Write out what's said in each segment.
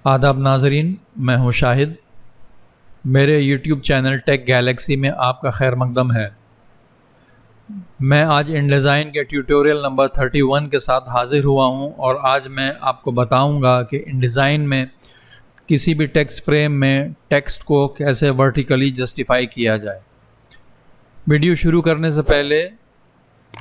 आदाब नाजरीन, मैं हूं शाहिद। मेरे YouTube चैनल टेक गैलेक्सी में आपका खैर मकदम है। मैं आज InDesign के ट्यूटोरियल नंबर 31 के साथ हाजिर हुआ हूं और आज मैं आपको बताऊंगा कि InDesign में किसी भी टेक्स्ट फ्रेम में टेक्स्ट को कैसे वर्टिकली जस्टिफाई किया जाए। वीडियो शुरू करने से पहले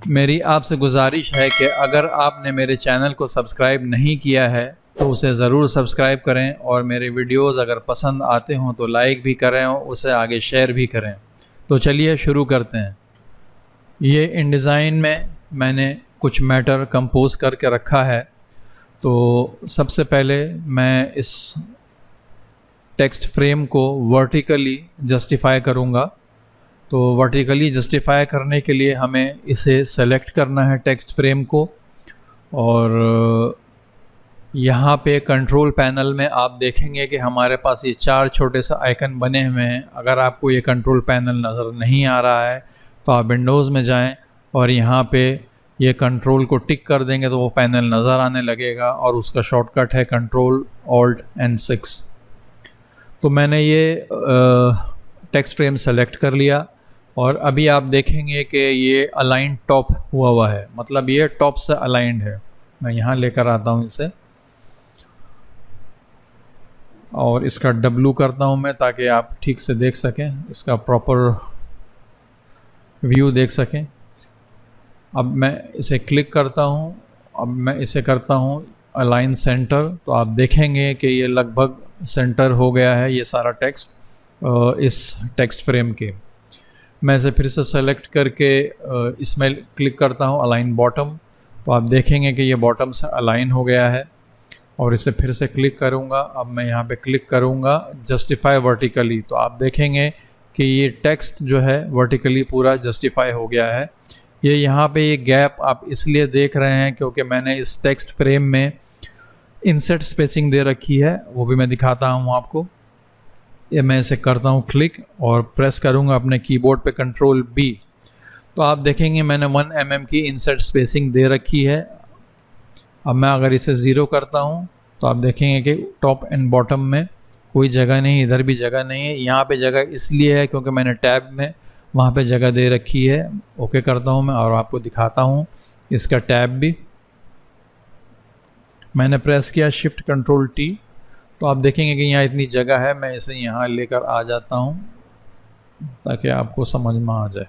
मेरी आपसे गुजारिश है कि अगर आपने मेरे चैनल को सब्सक्राइब नहीं किया है तो उसे ज़रूर सब्सक्राइब करें और मेरे वीडियोस अगर पसंद आते हों तो लाइक भी करें और उसे आगे शेयर भी करें। तो चलिए शुरू करते हैं। ये InDesign में मैंने कुछ मैटर कंपोज करके रखा है। तो सबसे पहले मैं इस टेक्स्ट फ्रेम को वर्टिकली जस्टिफाई करूँगा। तो वर्टिकली जस्टिफाई करने के लिए हमें इसे सेलेक्ट करना है टेक्स्ट फ्रेम को, और यहाँ पे कंट्रोल पैनल में आप देखेंगे कि हमारे पास ये 4 छोटे से आइकन बने हुए हैं। अगर आपको ये कंट्रोल पैनल नज़र नहीं आ रहा है तो आप विंडोज़ में जाएं और यहाँ पे ये कंट्रोल को टिक कर देंगे तो वो पैनल नज़र आने लगेगा और उसका शॉर्टकट है Ctrl+Alt+N6। तो मैंने ये टेक्स्ट फ्रेम सेलेक्ट कर लिया और अभी आप देखेंगे कि ये अलाइन टॉप हुआ है, मतलब ये टॉप से अलाइंड है। मैं यहाँ लेकर आता हूँ इसे और इसका W करता हूँ मैं, ताकि आप ठीक से देख सकें, इसका प्रॉपर व्यू देख सकें। अब मैं इसे क्लिक करता हूँ, अब मैं इसे करता हूँ अलाइन सेंटर, तो आप देखेंगे कि ये लगभग सेंटर हो गया है ये सारा टेक्स्ट इस टेक्स्ट फ्रेम के। मैं इसे फिर से सेलेक्ट करके इसमें क्लिक करता हूँ अलाइन बॉटम, तो आप देखेंगे कि ये बॉटम से अलाइन हो गया है। और इसे फिर से क्लिक करूँगा। अब मैं यहाँ पे क्लिक करूँगा जस्टिफाई वर्टिकली, तो आप देखेंगे कि ये टेक्स्ट जो है वर्टिकली पूरा जस्टिफाई हो गया है। ये यहाँ पे ये गैप आप इसलिए देख रहे हैं क्योंकि मैंने इस टेक्स्ट फ्रेम में इंसर्ट स्पेसिंग दे रखी है, वो भी मैं दिखाता हूँ आपको। ये मैं इसे करता हूँ क्लिक और प्रेस करूँगा अपने कीबोर्ड पे Ctrl+B, तो आप देखेंगे मैंने 1 mm की इंसर्ट स्पेसिंग दे रखी है। अब मैं अगर इसे 0 करता हूँ तो आप देखेंगे कि टॉप एंड बॉटम में कोई जगह नहीं, इधर भी जगह नहीं है। यहाँ पे जगह इसलिए है क्योंकि मैंने टैब में वहाँ पे जगह दे रखी है। ओके करता हूँ मैं और आपको दिखाता हूँ इसका टैब भी। मैंने प्रेस किया Shift+Ctrl+T, तो आप देखेंगे कि यहाँ इतनी जगह है। मैं इसे यहाँ लेकर आ जाता हूँ ताकि आपको समझ में आ जाए।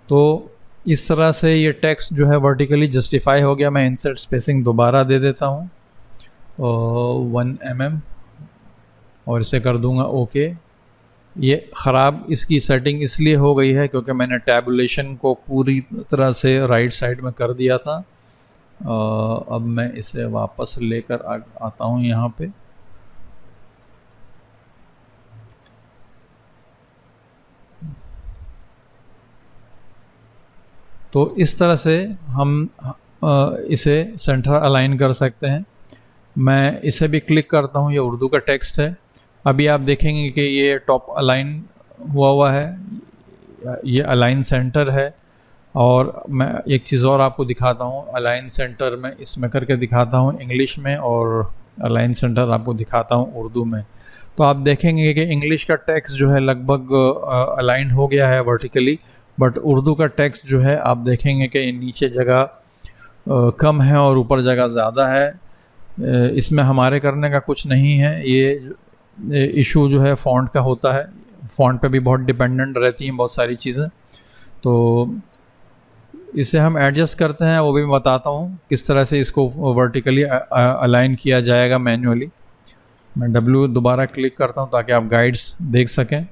तो इस तरह से ये टेक्स्ट जो है वर्टिकली जस्टिफाई हो गया। मैं इंसर्ट स्पेसिंग दोबारा दे देता हूँ 1 mm और इसे कर दूँगा ओके। ये ख़राब इसकी सेटिंग इसलिए हो गई है क्योंकि मैंने टैबुलेशन को पूरी तरह से राइट साइड में कर दिया था। अब मैं इसे वापस लेकर आता हूँ यहाँ पे। तो इस तरह से हम इसे सेंटर अलाइन कर सकते हैं। मैं इसे भी क्लिक करता हूँ, ये उर्दू का टेक्स्ट है। अभी आप देखेंगे कि ये टॉप अलाइन हुआ है, ये अलाइन सेंटर है। और मैं एक चीज़ और आपको दिखाता हूँ, अलाइन सेंटर में इसमें करके दिखाता हूँ इंग्लिश में और अलाइन सेंटर आपको दिखाता हूँ उर्दू में। तो आप देखेंगे कि इंग्लिश का टेक्स्ट जो है लगभग अलाइन हो गया है वर्टिकली, बट उर्दू का टेक्स्ट जो है आप देखेंगे कि नीचे जगह कम है और ऊपर जगह ज़्यादा है। इसमें हमारे करने का कुछ नहीं है, ये इशू जो है फ़ॉन्ट का होता है। फ़ॉन्ट पे भी बहुत डिपेंडेंट रहती हैं बहुत सारी चीज़ें। तो इसे हम एडजस्ट करते हैं, वो भी मैं बताता हूँ किस तरह से इसको वर्टिकली अलाइन किया जाएगा मैन्युअली। मैं W दोबारा क्लिक करता हूँ ताकि आप गाइड्स देख सकें।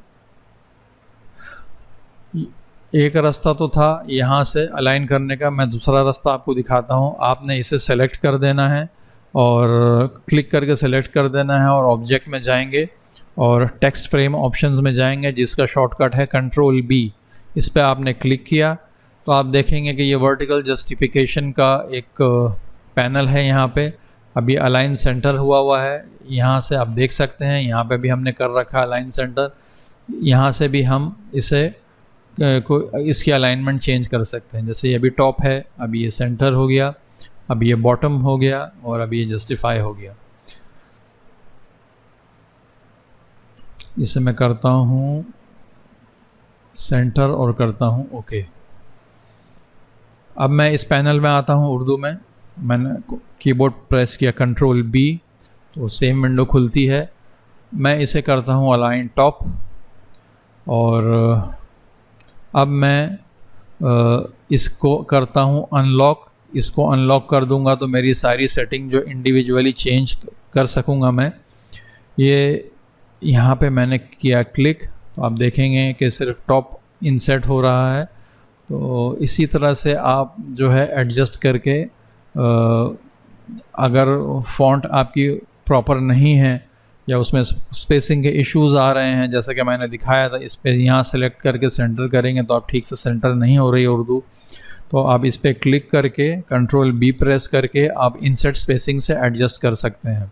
एक रास्ता तो था यहाँ से अलाइन करने का, मैं दूसरा रास्ता आपको दिखाता हूँ। आपने इसे सेलेक्ट कर देना है और क्लिक करके सेलेक्ट कर देना है और ऑब्जेक्ट में जाएंगे और टेक्स्ट फ्रेम ऑप्शंस में जाएंगे, जिसका शॉर्टकट है Ctrl+B। इस पर आपने क्लिक किया तो आप देखेंगे कि ये वर्टिकल जस्टिफिकेशन का एक पैनल है यहाँ पे। अभी अलाइन सेंटर हुआ है, यहाँ से आप देख सकते हैं। यहाँ पे भी हमने कर रखा है अलाइन सेंटर। यहाँ से भी हम इसे इसकी अलाइनमेंट चेंज कर सकते हैं। जैसे ये अभी टॉप है, अभी ये सेंटर हो गया। अब ये बॉटम हो गया और अब ये जस्टिफाई हो गया। इसे मैं करता हूँ सेंटर और करता हूँ ओके। अब मैं इस पैनल में आता हूँ उर्दू में, मैंने कीबोर्ड प्रेस किया कंट्रोल बी तो सेम विंडो खुलती है। मैं इसे करता हूँ अलाइन टॉप और अब मैं इसको करता हूँ अनलॉक। इसको अनलॉक कर दूंगा तो मेरी सारी सेटिंग जो इंडिविजुअली चेंज कर सकूँगा मैं। ये यहाँ पे मैंने किया क्लिक तो आप देखेंगे कि सिर्फ टॉप इंसर्ट हो रहा है। तो इसी तरह से आप जो है एडजस्ट करके अगर फॉन्ट आपकी प्रॉपर नहीं है या उसमें स्पेसिंग के इश्यूज़ आ रहे हैं, जैसा कि मैंने दिखाया था, इस पर यहाँ सेलेक्ट करके सेंटर करेंगे तो आप ठीक से सेंटर नहीं हो रही उर्दू, तो आप इस पर क्लिक करके कंट्रोल बी प्रेस करके आप इंसर्ट स्पेसिंग से एडजस्ट कर सकते हैं।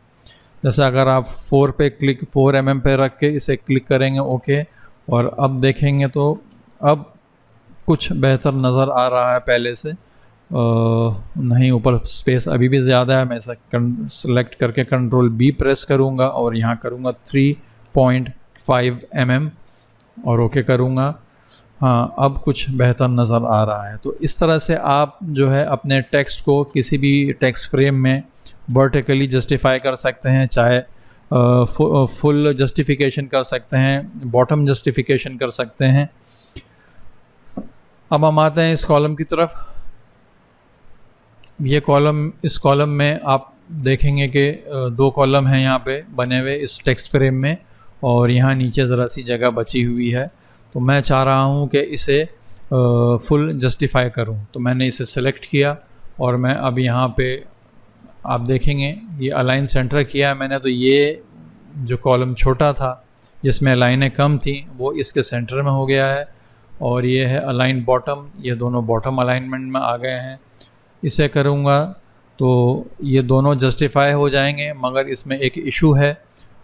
जैसे अगर आप 4 पे क्लिक 4 mm पे रख के इसे क्लिक करेंगे ओके, और अब देखेंगे तो अब कुछ बेहतर नज़र आ रहा है पहले से। नहीं, ऊपर स्पेस अभी भी ज़्यादा है। मैं इसे सेलेक्ट करके कंट्रोल बी प्रेस करूँगा और यहाँ करूँगा 3.5 mm और ओके करूँगा। हाँ, अब कुछ बेहतर नज़र आ रहा है। तो इस तरह से आप जो है अपने टेक्स्ट को किसी भी टेक्स्ट फ्रेम में वर्टिकली जस्टिफाई कर सकते हैं, चाहे फुल जस्टिफिकेशन कर सकते हैं, बॉटम जस्टिफिकेशन कर सकते हैं। अब हम आते हैं इस कॉलम की तरफ। ये कॉलम, इस कॉलम में आप देखेंगे कि 2 कॉलम हैं यहाँ पे बने हुए इस टेक्स्ट फ्रेम में, और यहाँ नीचे ज़रा सी जगह बची हुई है। तो मैं चाह रहा हूँ कि इसे फुल जस्टिफाई करूँ, तो मैंने इसे सेलेक्ट किया और मैं अब यहाँ पे आप देखेंगे ये अलाइन सेंटर किया है मैंने। तो ये जो कॉलम छोटा था जिसमें लाइनें कम थी वो इसके सेंटर में हो गया है, और ये है अलाइन बॉटम, ये दोनों बॉटम अलाइनमेंट में आ गए हैं। इसे करूँगा तो ये दोनों जस्टिफाई हो जाएंगे, मगर इसमें एक इशू है,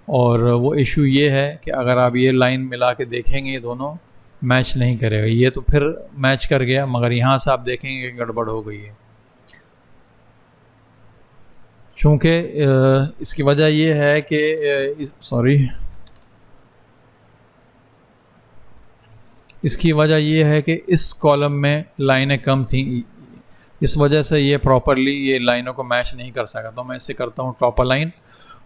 और वो इशू ये है कि अगर आप ये लाइन मिला के देखेंगे ये दोनों मैच नहीं करेगा। ये तो फिर मैच कर गया, मगर यहाँ से आप देखेंगे कि गड़बड़ हो गई है। चूँकि इसकी वजह ये है कि इसकी वजह ये है कि इस कॉलम में लाइनें कम थी, इस वजह से ये प्रॉपरली ये लाइनों को मैच नहीं कर सका। तो मैं इसे करता हूँ टॉप अलाइन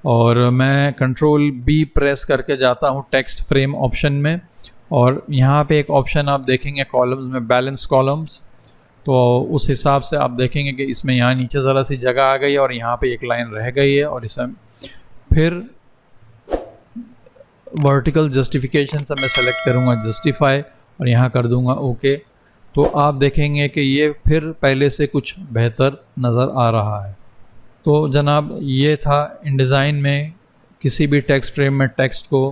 और मैं कंट्रोल बी प्रेस करके जाता हूँ टेक्स्ट फ्रेम ऑप्शन में, और यहाँ पे एक ऑप्शन आप देखेंगे कॉलम्स में, बैलेंस कॉलम्स। तो उस हिसाब से आप देखेंगे कि इसमें यहाँ नीचे ज़रा सी जगह आ गई है और यहाँ पे एक लाइन रह गई है, और इसे फिर वर्टिकल जस्टिफिकेशन से मैं सेलेक्ट करूँगा जस्टिफाई और यहाँ कर दूँगा ओके। तो आप देखेंगे कि ये फिर पहले से कुछ बेहतर नज़र आ रहा है। तो जनाब, ये था InDesign में किसी भी टेक्स्ट फ्रेम में टेक्स्ट को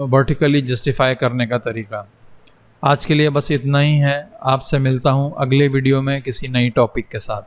वर्टिकली जस्टिफाई करने का तरीका। आज के लिए बस इतना ही है। आपसे मिलता हूँ अगले वीडियो में किसी नई टॉपिक के साथ।